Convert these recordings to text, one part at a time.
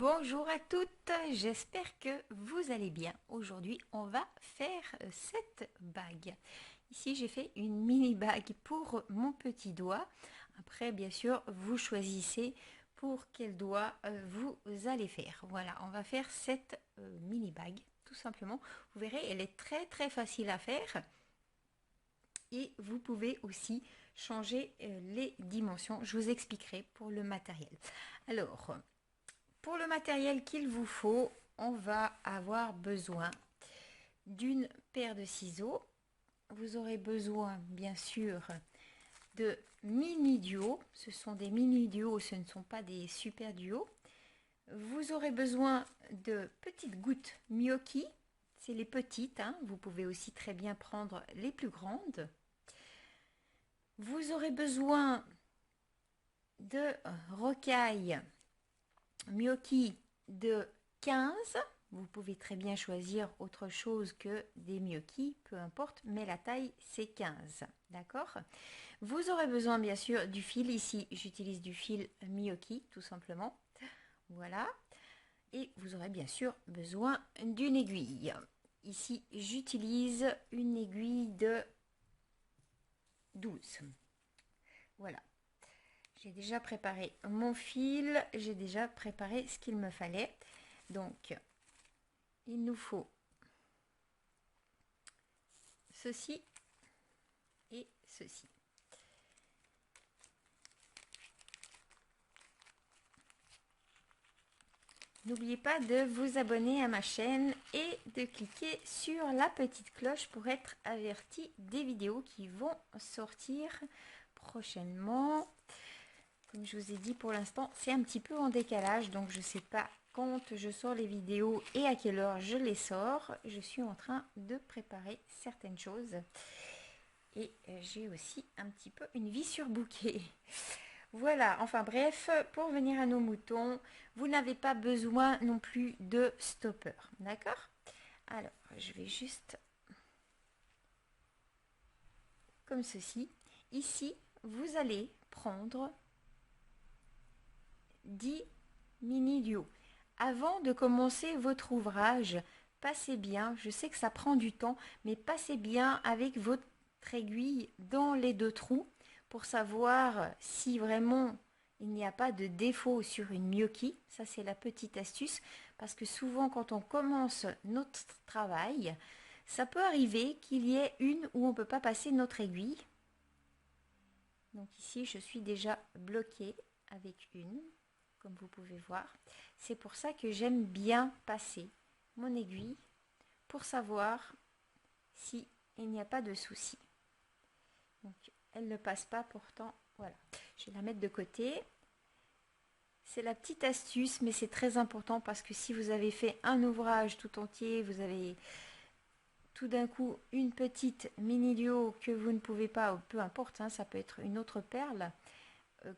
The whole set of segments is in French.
Bonjour à toutes, j'espère que vous allez bien. Aujourd'hui, on va faire cette bague. Ici, j'ai fait une mini bague pour mon petit doigt. Après, bien sûr, vous choisissez pour quel doigt vous allez faire. Voilà, on va faire cette mini bague, tout simplement. Vous verrez, elle est très facile à faire. Et vous pouvez aussi changer les dimensions. Je vous expliquerai pour le matériel. Alors, pour le matériel qu'il vous faut, on va avoir besoin d'une paire de ciseaux. Vous aurez besoin, bien sûr, de mini duos. Ce sont des mini duos, ce ne sont pas des super duos. Vous aurez besoin de petites gouttes Miyoki. C'est les petites, hein. Vous pouvez aussi très bien prendre les plus grandes. Vous aurez besoin de rocailles Miyoki de 15. Vous pouvez très bien choisir autre chose que des Miyoki, peu importe, mais la taille c'est 15, d'accord? Vous aurez besoin bien sûr du fil. Ici j'utilise du fil Miyoki tout simplement, voilà. Et vous aurez bien sûr besoin d'une aiguille. Ici j'utilise une aiguille de 12, voilà. J'ai déjà préparé mon fil, j'ai déjà préparé ce qu'il me fallait. Donc, il nous faut ceci et ceci. N'oubliez pas de vous abonner à ma chaîne et de cliquer sur la petite cloche pour être averti des vidéos qui vont sortir prochainement. Comme je vous ai dit, pour l'instant, c'est un petit peu en décalage, donc je ne sais pas quand je sors les vidéos et à quelle heure je les sors. Je suis en train de préparer certaines choses. Et j'ai aussi un petit peu une vie sur bouquet. Voilà, enfin bref, pour venir à nos moutons, vous n'avez pas besoin non plus de stopper, d'accord? Alors, je vais juste comme ceci. Ici, vous allez prendre 10 mini duos. Avant de commencer votre ouvrage, passez bien, je sais que ça prend du temps, mais passez bien avec votre aiguille dans les deux trous pour savoir si vraiment il n'y a pas de défaut sur une Miyoki. Ça, c'est la petite astuce, parce que souvent quand on commence notre travail, ça peut arriver qu'il y ait une où on ne peut pas passer notre aiguille. Donc ici, je suis déjà bloquée avec une, comme vous pouvez voir. C'est pour ça que j'aime bien passer mon aiguille pour savoir si il n'y a pas de souci. Donc elle ne passe pas pourtant, voilà. Je vais la mettre de côté. C'est la petite astuce, mais c'est très important parce que si vous avez fait un ouvrage tout entier, vous avez tout d'un coup une petite mini duo que vous ne pouvez pas, ou peu importe, hein, ça peut être une autre perle,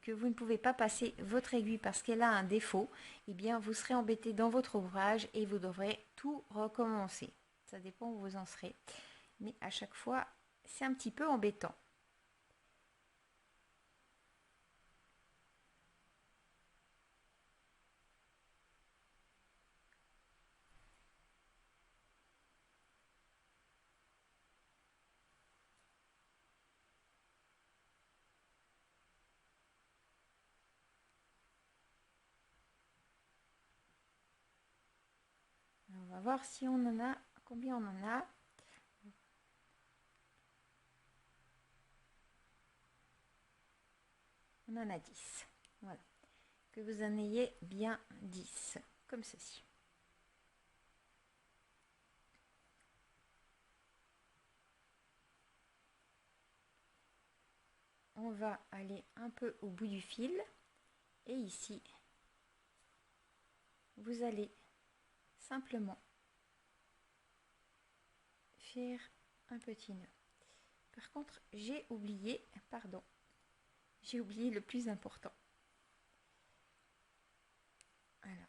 que vous ne pouvez pas passer votre aiguille parce qu'elle a un défaut, eh bien vous serez embêté dans votre ouvrage et vous devrez tout recommencer. Ça dépend où vous en serez, mais à chaque fois c'est un petit peu embêtant. On va voir si on en a, combien on en a. On en a 10. Voilà. Que vous en ayez bien 10, comme ceci. On va aller un peu au bout du fil. Et ici, vous allez simplement faire un petit nœud. Par contre, j'ai oublié le plus important. Alors,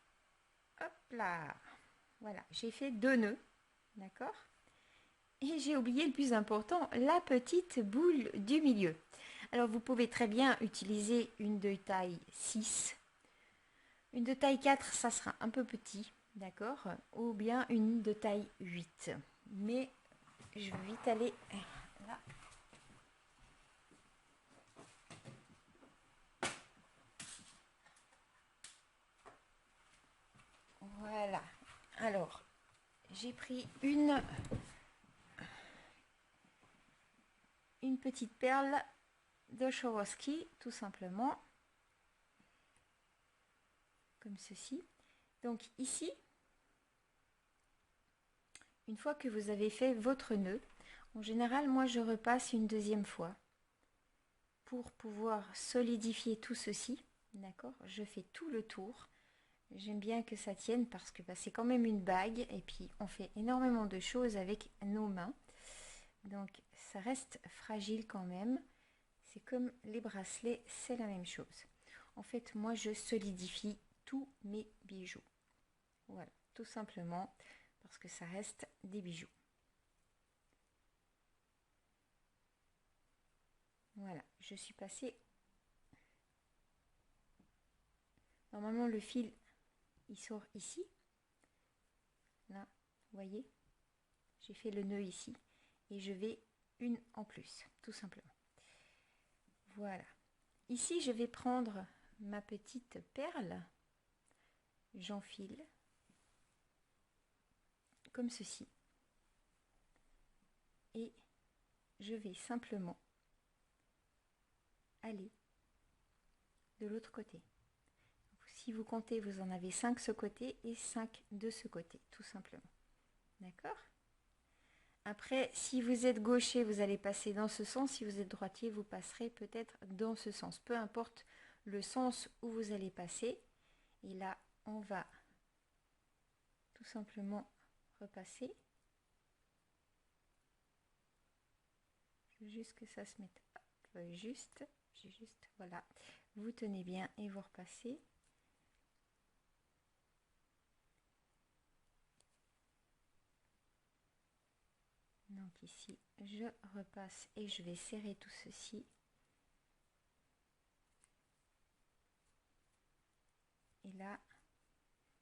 hop là, voilà, j'ai fait 2 nœuds, d'accord? Et j'ai oublié le plus important, la petite boule du milieu. Alors, vous pouvez très bien utiliser une de taille 6, Une de taille 4, ça sera un peu petit, d'accord? Ou bien une de taille 8. Mais je vais vite aller là. Voilà. Alors, j'ai pris une petite perle de Swarovski, tout simplement. Comme ceci. Donc ici, une fois que vous avez fait votre nœud, en général, moi je repasse une deuxième fois pour pouvoir solidifier tout ceci. D'accord? Je fais tout le tour. J'aime bien que ça tienne parce que c'est quand même une bague et puis on fait énormément de choses avec nos mains. Donc ça reste fragile quand même. C'est comme les bracelets, c'est la même chose. En fait, moi je solidifie tous mes bijoux. Voilà, tout simplement parce que ça reste des bijoux. Voilà, je suis passée. Normalement, le fil, il sort ici. Là, vous voyez, j'ai fait le nœud ici. Et je vais une en plus, tout simplement. Voilà. Ici, je vais prendre ma petite perle. J'enfile. Comme ceci. Et je vais simplement aller de l'autre côté. Si vous comptez, vous en avez 5 ce côté et 5 de ce côté, tout simplement. D'accord? Après, si vous êtes gaucher, vous allez passer dans ce sens. Si vous êtes droitier, vous passerez peut-être dans ce sens. Peu importe le sens où vous allez passer. Et là, on va tout simplement repasser. Juste que ça se mette juste, voilà. Vous tenez bien et vous repassez. Donc ici, je repasse et je vais serrer tout ceci. Et là,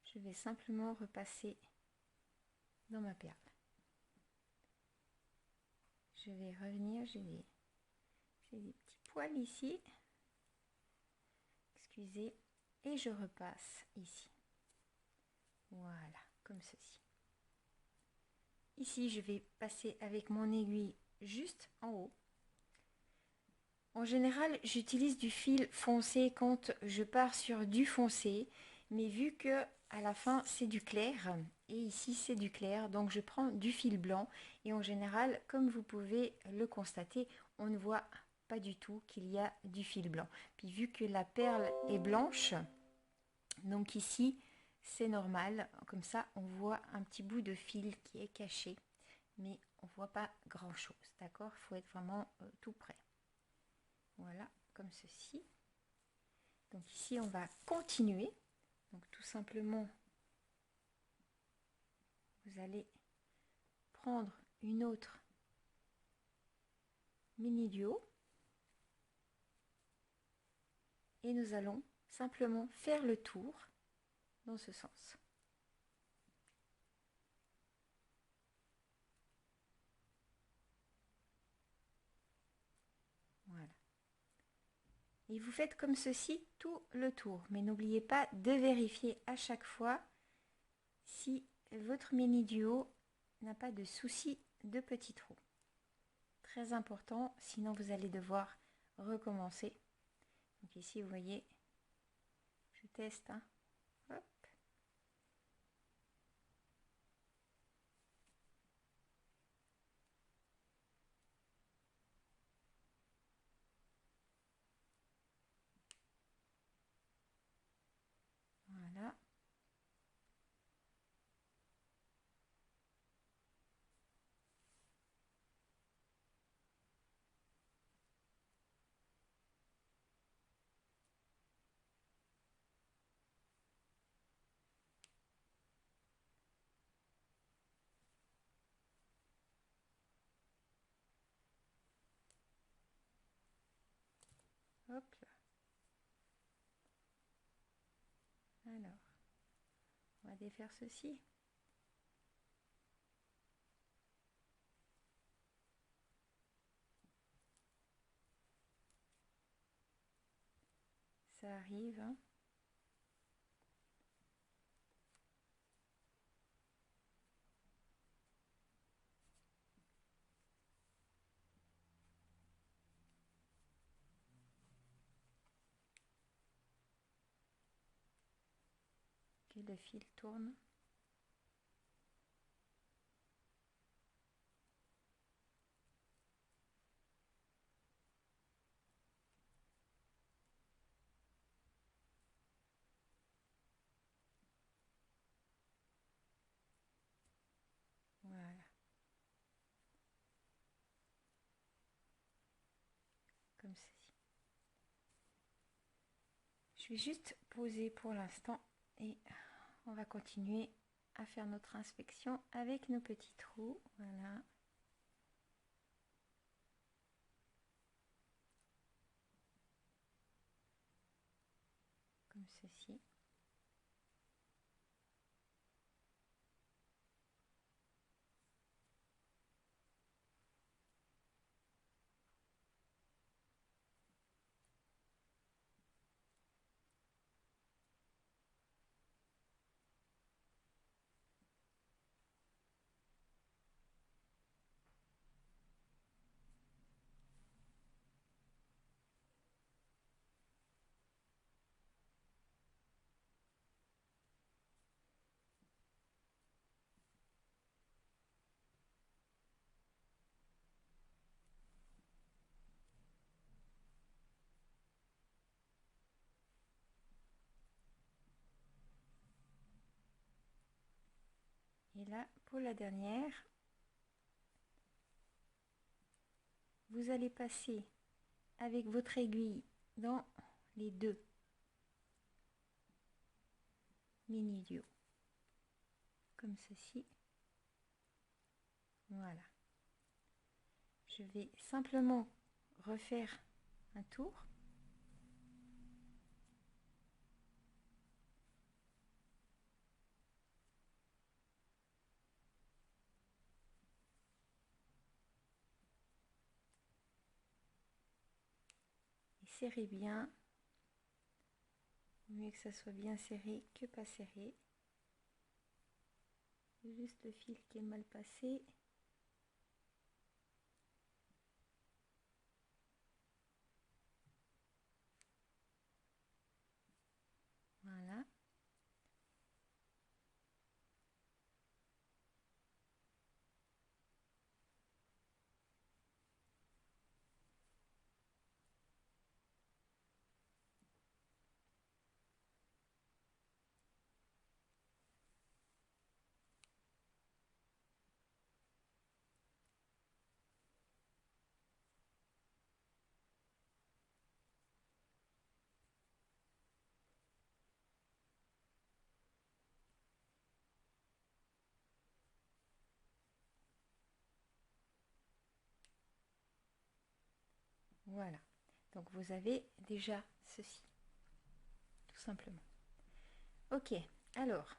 je vais simplement repasser dans ma perle. Je vais revenir, j'ai des petits poils ici. Excusez. Et je repasse ici. Voilà, comme ceci. Ici, je vais passer avec mon aiguille juste en haut. En général, j'utilise du fil foncé quand je pars sur du foncé, mais vu que à la fin c'est du clair et ici c'est du clair, donc je prends du fil blanc et en général, comme vous pouvez le constater, on ne voit pas du tout qu'il y a du fil blanc. Puis vu que la perle est blanche, donc ici c'est normal, comme ça on voit un petit bout de fil qui est caché, mais on voit pas grand chose, d'accord? Il faut être vraiment tout près. Voilà, comme ceci. Donc ici, on va continuer. Donc tout simplement, vous allez prendre une autre mini duo. Et nous allons simplement faire le tour dans ce sens. Voilà. Et vous faites comme ceci tout le tour. Mais n'oubliez pas de vérifier à chaque fois si votre mini duo n'a pas de souci de petits trous. Très important, sinon vous allez devoir recommencer. Donc ici, vous voyez, je teste. Hein. Hop. Voilà. Hop là. Alors. va défaire ceci. Ça arrive, hein. Ok, le fil tourne. Voilà. Comme ceci. Je vais juste poser pour l'instant et on va continuer à faire notre inspection avec nos petits trous. Voilà. Comme ceci. Et là, pour la dernière, vous allez passer avec votre aiguille dans les deux mini duos, comme ceci. Voilà. Je vais simplement refaire un tour. Et serrez bien. Mieux que ça soit bien serré que pas serré. Juste le fil qui est mal passé. Voilà. Voilà. Donc vous avez déjà ceci. Tout simplement. Ok. Alors,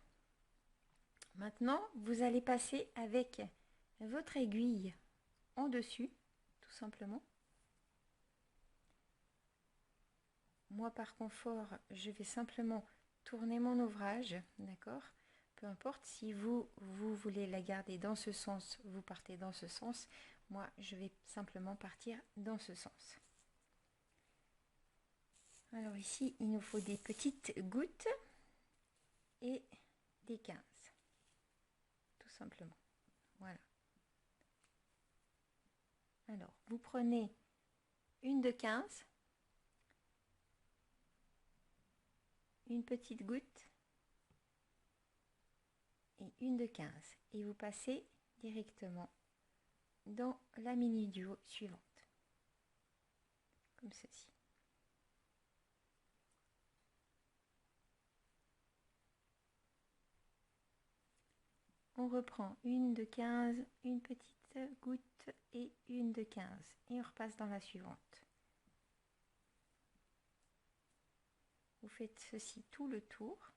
maintenant, vous allez passer avec votre aiguille en dessus, tout simplement. Moi, par confort, je vais simplement tourner mon ouvrage, d'accord? Peu importe, si vous voulez la garder dans ce sens, vous partez dans ce sens. Moi, je vais simplement partir dans ce sens. Alors ici, il nous faut des petites gouttes et des 15, tout simplement. Voilà. Alors, vous prenez une de 15, une petite goutte et une de 15. Et vous passez directement dans la mini duo suivante. Comme ceci. On reprend une de 15, une petite goutte et une de 15. Et on repasse dans la suivante. Vous faites ceci tout le tour.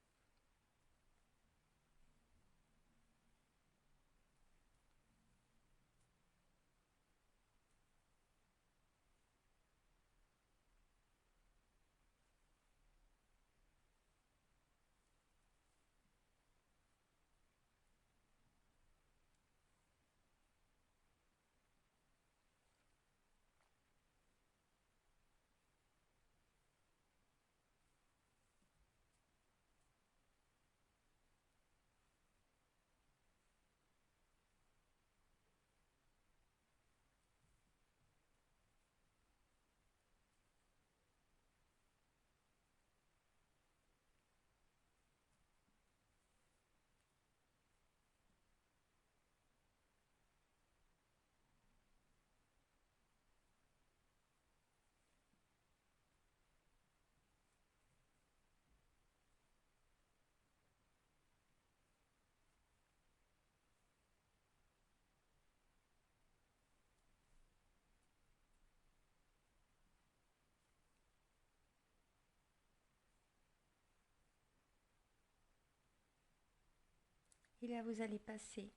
Puis là, vous allez passer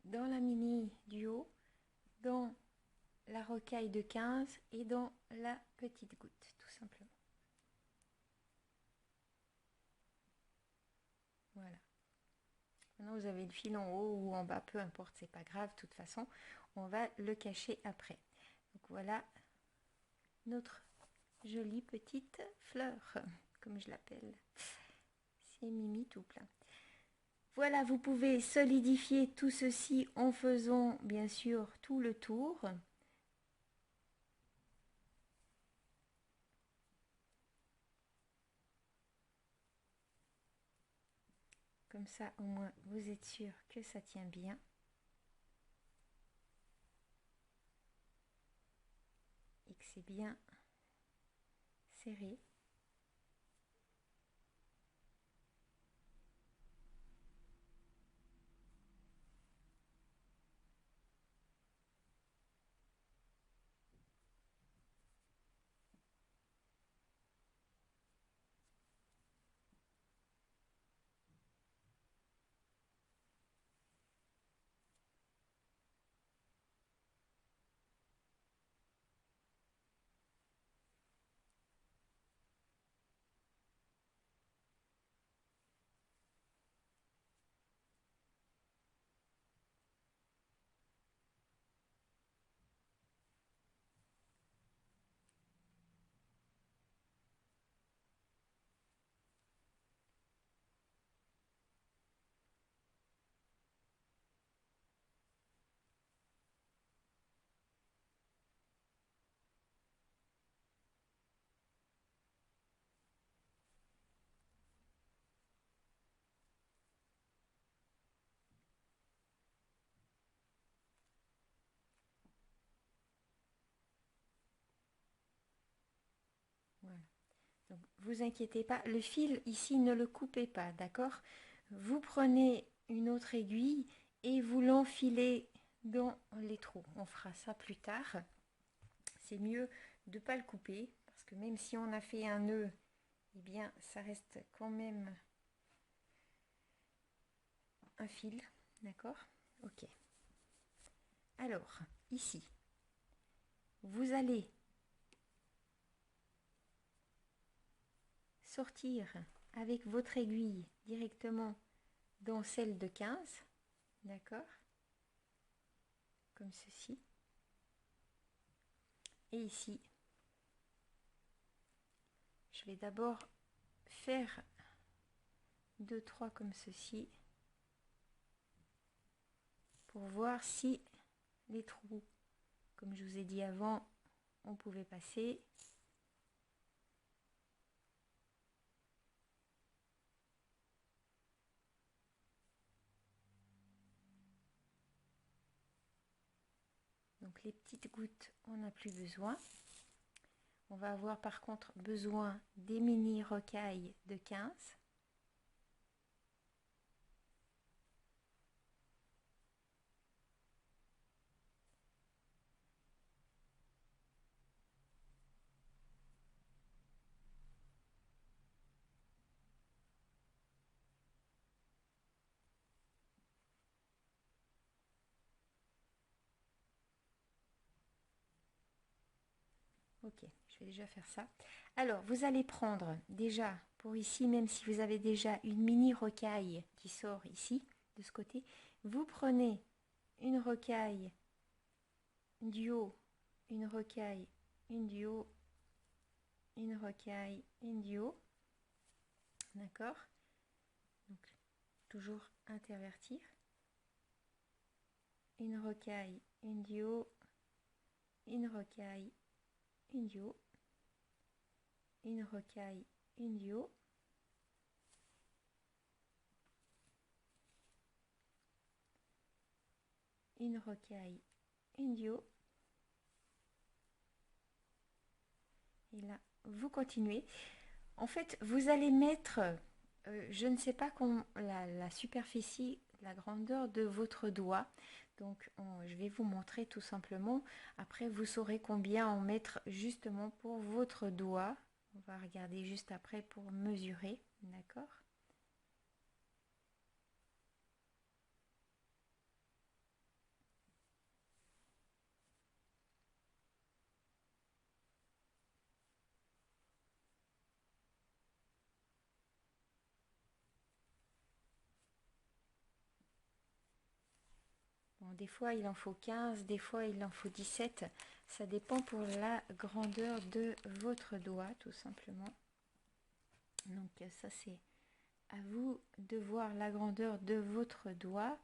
dans la mini du haut, dans la rocaille de 15 et dans la petite goutte, tout simplement. Voilà. Maintenant, vous avez le fil en haut ou en bas, peu importe, c'est pas grave, de toute façon, on va le cacher après. Donc voilà notre jolie petite fleur, comme je l'appelle. C'est Mimi tout plein. Voilà, vous pouvez solidifier tout ceci en faisant bien sûr tout le tour. Comme ça, au moins, vous êtes sûr que ça tient bien. Et que c'est bien serré. Voilà. Donc, vous inquiétez pas, le fil ici, ne le coupez pas, d'accord? Vous prenez une autre aiguille et vous l'enfilez dans les trous. On fera ça plus tard. C'est mieux de ne pas le couper parce que même si on a fait un nœud, eh bien, ça reste quand même un fil, d'accord? Ok. Alors, ici, vous allez sortir avec votre aiguille directement dans celle de 15, d'accord? Comme ceci. Et ici, je vais d'abord faire 2-3 comme ceci pour voir si les trous, comme je vous ai dit avant, on pouvait passer. Donc les petites gouttes, on n'a plus besoin. On va avoir par contre besoin des mini rocailles de 15. Ok, je vais déjà faire ça. Alors, vous allez prendre déjà, pour ici, même si vous avez déjà une mini rocaille qui sort ici, de ce côté, vous prenez une rocaille du haut, une rocaille, une du haut, une rocaille, une du haut. D'accord? Donc, toujours intervertir. Une rocaille, une du haut, une rocaille, une du haut, une rocaille, une du haut, une rocaille, une du haut, et là vous continuez. En fait, vous allez mettre, je ne sais pas la superficie, la grandeur de votre doigt. Donc, je vais vous montrer tout simplement. Après, vous saurez combien en mettre justement pour votre doigt. On va regarder juste après pour mesurer, d'accord? Bon, des fois il en faut 15, des fois il en faut 17. Ça dépend pour la grandeur de votre doigt, tout simplement. Donc ça c'est à vous de voir la grandeur de votre doigt.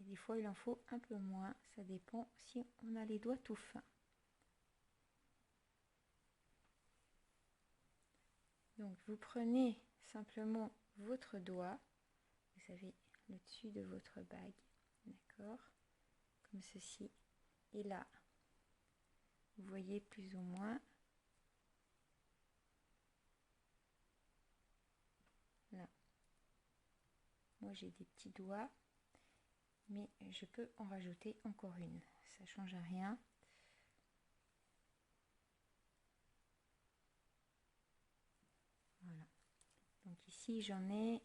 Et des fois il en faut un peu moins, ça dépend si on a les doigts tout fins. Donc vous prenez simplement votre doigt, vous avez le dessus de votre bague, d'accord, comme ceci. Et là, vous voyez plus ou moins, là, moi j'ai des petits doigts, mais je peux en rajouter encore une, ça change rien. Voilà, donc ici j'en ai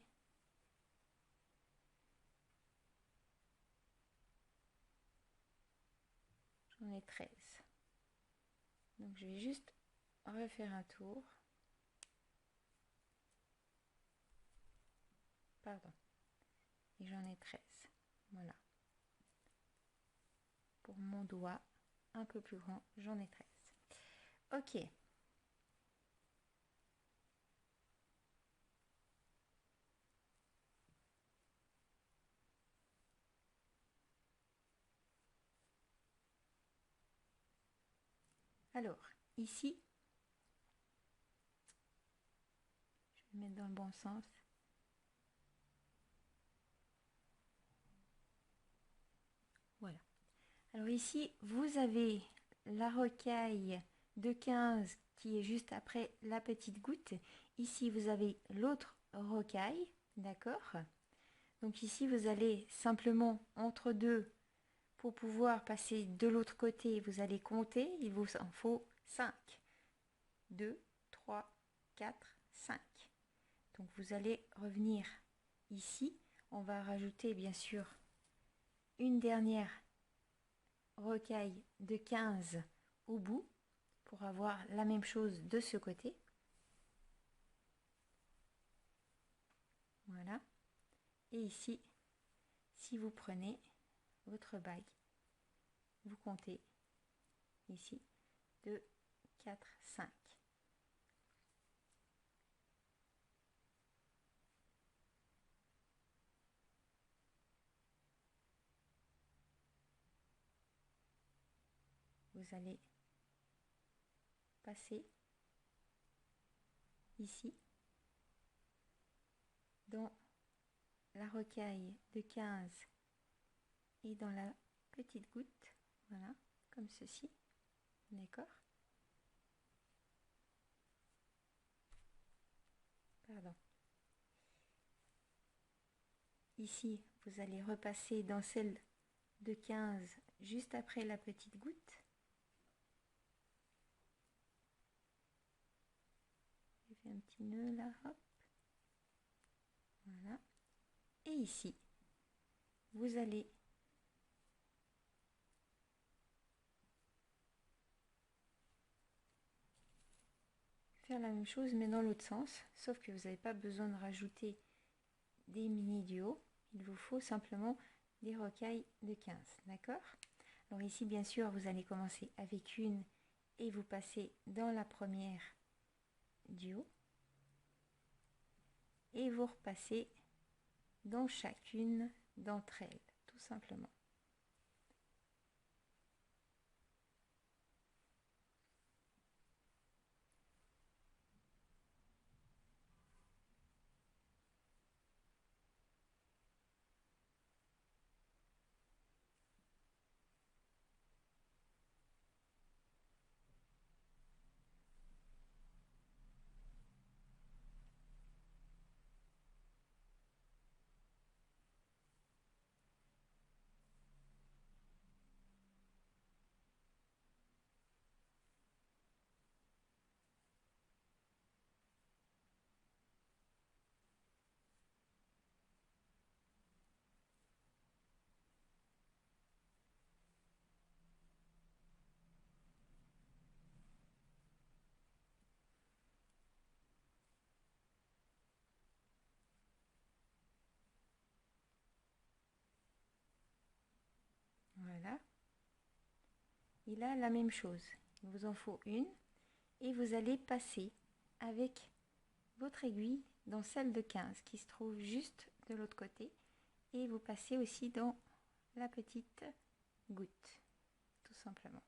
13. Donc je vais juste refaire un tour. Pardon. Et j'en ai 13. Voilà. Pour mon doigt un peu plus grand, j'en ai 13. Ok. Alors, ici, je vais mettre dans le bon sens. Voilà. Alors ici, vous avez la rocaille de 15 qui est juste après la petite goutte. Ici, vous avez l'autre rocaille, d'accord? Donc ici, vous allez simplement entre deux, pour pouvoir passer de l'autre côté, vous allez compter. Il vous en faut 5. 2, 3, 4, 5. Donc vous allez revenir ici. On va rajouter bien sûr une dernière rocaille de 15 au bout pour avoir la même chose de ce côté. Voilà. Et ici, si vous prenez votre bague, vous comptez ici 2, 4, 5. Vous allez passer ici dans la rocaille de 15 et dans la petite goutte, voilà, comme ceci, d'accord? Pardon. Ici, vous allez repasser dans celle de 15 juste après la petite goutte. J'ai fait un petit nœud là, hop. Voilà. Et ici, vous allez faire la même chose mais dans l'autre sens, sauf que vous n'avez pas besoin de rajouter des mini duos, il vous faut simplement des rocailles de 15, d'accord? Alors ici bien sûr vous allez commencer avec une et vous passez dans la première duo et vous repassez dans chacune d'entre elles, tout simplement. Et là, la même chose. Il vous en faut une. Et vous allez passer avec votre aiguille dans celle de 15 qui se trouve juste de l'autre côté. Et vous passez aussi dans la petite goutte, tout simplement.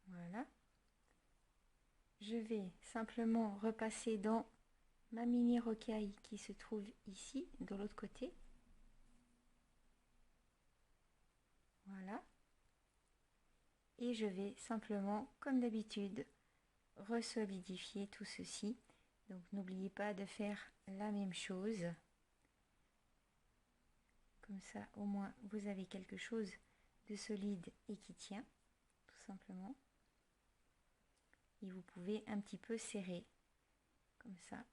Voilà. Je vais simplement repasser dans ma mini rocaille qui se trouve ici, de l'autre côté. Voilà. Et je vais simplement, comme d'habitude, resolidifier tout ceci. Donc n'oubliez pas de faire la même chose. Comme ça, au moins, vous avez quelque chose de solide et qui tient, tout simplement. Et vous pouvez un petit peu serrer. Comme ça,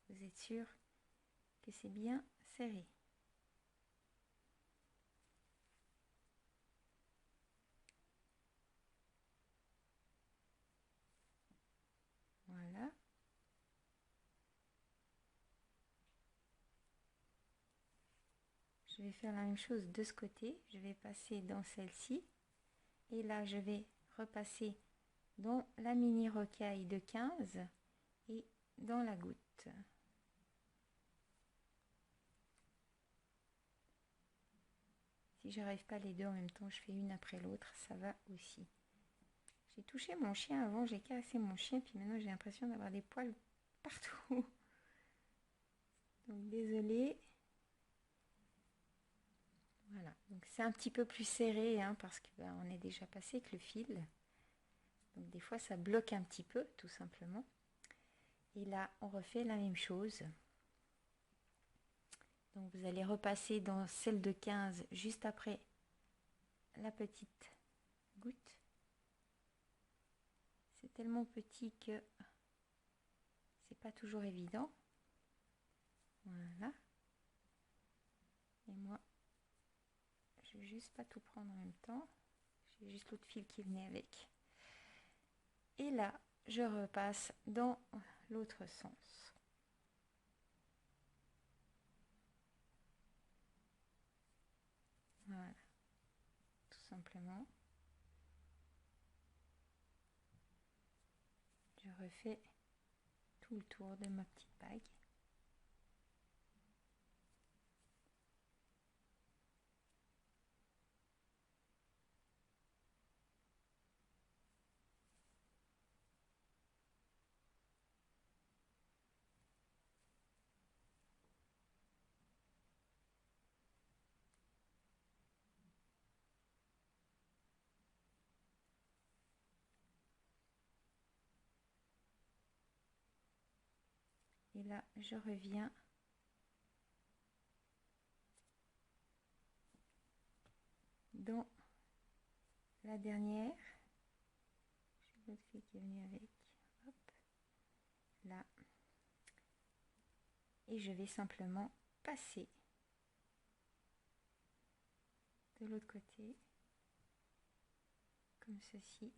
vous êtes sûr que c'est bien serré. Voilà. Je vais faire la même chose de ce côté. Je vais passer dans celle-ci. Et là, je vais repasser dans la mini rocaille de 15 et dans la goutte. Si j'arrive pas les deux en même temps, je fais une après l'autre, ça va aussi. J'ai touché mon chien avant, j'ai caressé mon chien, puis maintenant j'ai l'impression d'avoir des poils partout. Donc désolée. Voilà, donc c'est un petit peu plus serré hein, parce que on est déjà passé avec le fil. Donc des fois ça bloque un petit peu tout simplement. Et là on refait la même chose. Donc vous allez repasser dans celle de 15 juste après la petite goutte. C'est tellement petit que c'est pas toujours évident. Voilà. Et moi, je vais juste pas tout prendre en même temps. J'ai juste l'autre fil qui venait avec. Et là, je repasse dans l'autre sens. Voilà. Tout simplement. Je refais tout le tour de ma petite bague. Et là, je reviens dans la dernière. J'ai l'autre fil qui est venu avec. Hop. Là. Et je vais simplement passer de l'autre côté, comme ceci.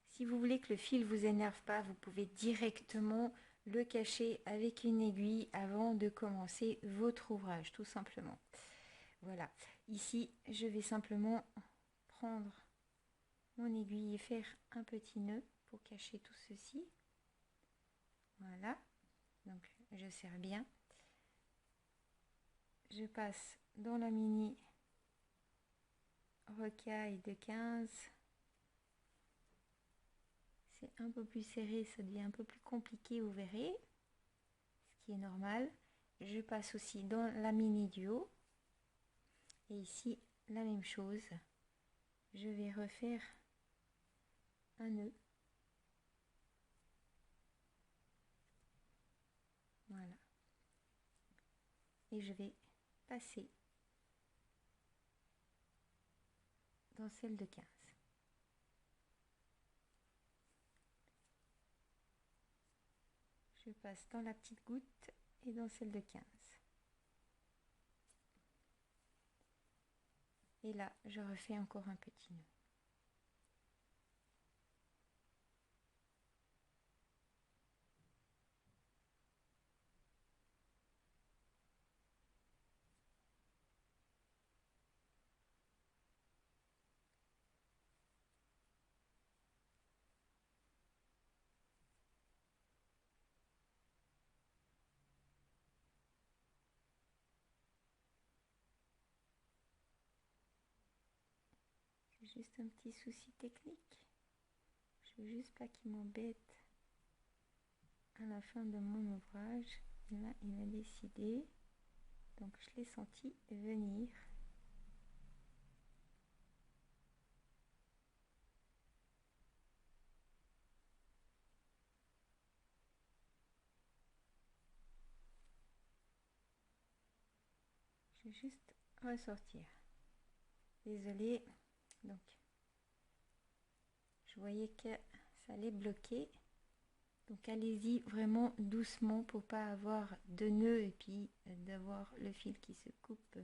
Si vous voulez que le fil vous énerve pas, vous pouvez directement le cacher avec une aiguille avant de commencer votre ouvrage, tout simplement. Voilà. Ici, je vais simplement prendre mon aiguille et faire un petit nœud pour cacher tout ceci. Voilà. Donc, je serre bien. Je passe dans la mini rocaille de 15. C'est un peu plus serré, ça devient un peu plus compliqué, vous verrez, ce qui est normal. Je passe aussi dans la mini du haut. Et ici, la même chose. Je vais refaire un nœud. Voilà. Et je vais passer dans celle de 15. je passe dans la petite goutte et dans celle de 15. Et là, je refais encore un petit nœud. J'ai juste un petit souci technique. Je veux juste pas qu'il m'embête à la fin de mon ouvrage. Et là, il a décidé. Donc, je l'ai senti venir. Je vais juste ressortir. Désolée. Donc, je voyais que ça allait bloquer. Donc, allez-y vraiment doucement pour pas avoir de nœuds et puis d'avoir le fil qui se coupe.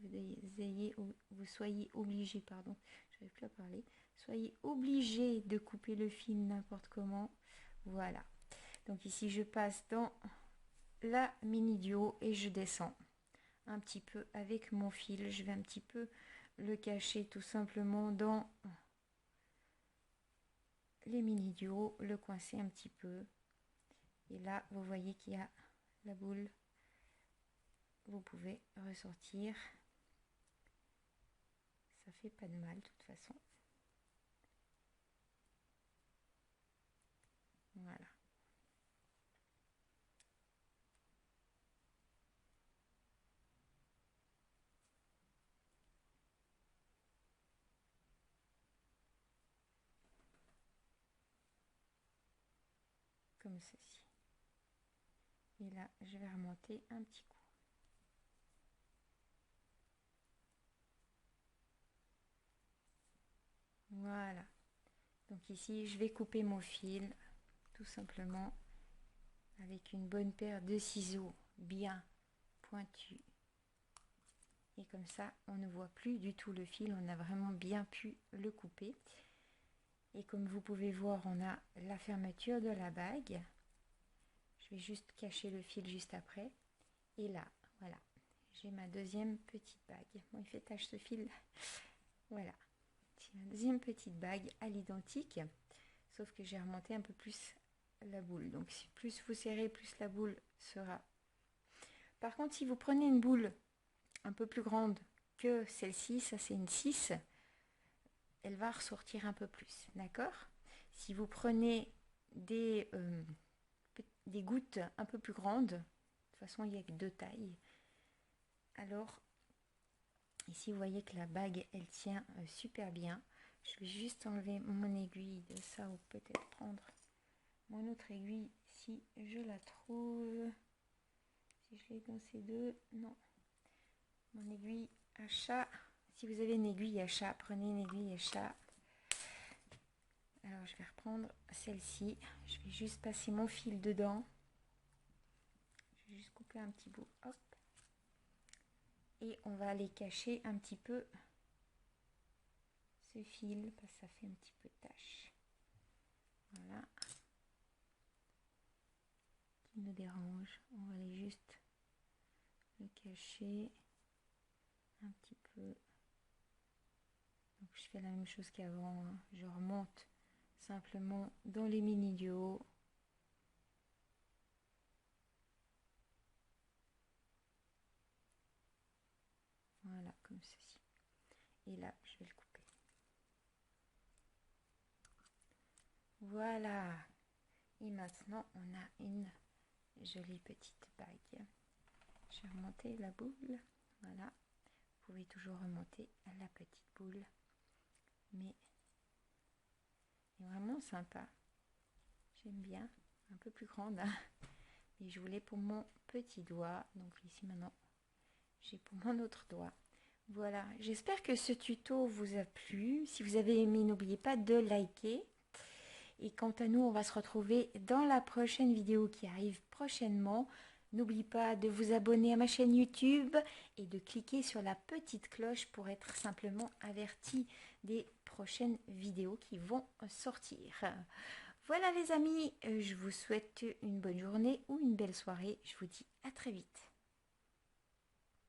Vous soyez obligé, pardon, je n'arrive plus à parler. Soyez obligé de couper le fil n'importe comment. Voilà. Donc ici, je passe dans la mini duo et je descends un petit peu avec mon fil. Je vais un petit peu le cacher tout simplement dans les mini duos, le coincer un petit peu. Et là, vous voyez qu'il y a la boule. Vous pouvez ressortir. Ça fait pas de mal de toute façon. Voilà. Comme ceci. Et là, je vais remonter un petit coup. Voilà. Donc ici, je vais couper mon fil tout simplement avec une bonne paire de ciseaux bien pointus. Et comme ça, on ne voit plus du tout le fil. On a vraiment bien pu le couper. Et comme vous pouvez voir, on a la fermeture de la bague. Je vais juste cacher le fil juste après. Et là, voilà, j'ai ma deuxième petite bague. Bon, il fait tache ce fil. Voilà, c'est ma deuxième petite bague à l'identique. Sauf que j'ai remonté un peu plus la boule. Donc, si plus vous serrez, plus la boule sera. Par contre, si vous prenez une boule un peu plus grande que celle-ci, ça c'est une 6, elle va ressortir un peu plus, d'accord? Si vous prenez des gouttes un peu plus grandes, de toute façon il n'y a que deux tailles, alors ici vous voyez que la bague elle tient super bien. Je vais juste enlever mon aiguille de ça ou peut-être prendre mon autre aiguille si je la trouve. Si je l'ai dans ces deux, non. Mon aiguille à chat. Si vous avez une aiguille à chat, prenez une aiguille à chat. Alors je vais reprendre celle-ci. Je vais juste passer mon fil dedans. Je vais juste couper un petit bout. Hop. Et on va aller cacher un petit peu ce fil parce que ça fait un petit peu de tache. Voilà. Qui nous dérange. On va aller juste le cacher un petit peu. Donc je fais la même chose qu'avant. Hein. Je remonte simplement dans les mini duos. Voilà, comme ceci. Et là, je vais le couper. Voilà. Et maintenant, on a une jolie petite bague. Je vais remonter la boule. Voilà. Vous pouvez toujours remonter à la petite boule. Mais c'est vraiment sympa. J'aime bien. Un peu plus grande. Hein. Et je voulais pour mon petit doigt. Donc ici maintenant, j'ai pour mon autre doigt. Voilà. J'espère que ce tuto vous a plu. Si vous avez aimé, n'oubliez pas de liker. Et quant à nous, on va se retrouver dans la prochaine vidéo qui arrive prochainement. N'oublie pas de vous abonner à ma chaîne YouTube et de cliquer sur la petite cloche pour être simplement averti des prochaines vidéos qui vont sortir. Voilà les amis, je vous souhaite une bonne journée ou une belle soirée. Je vous dis à très vite.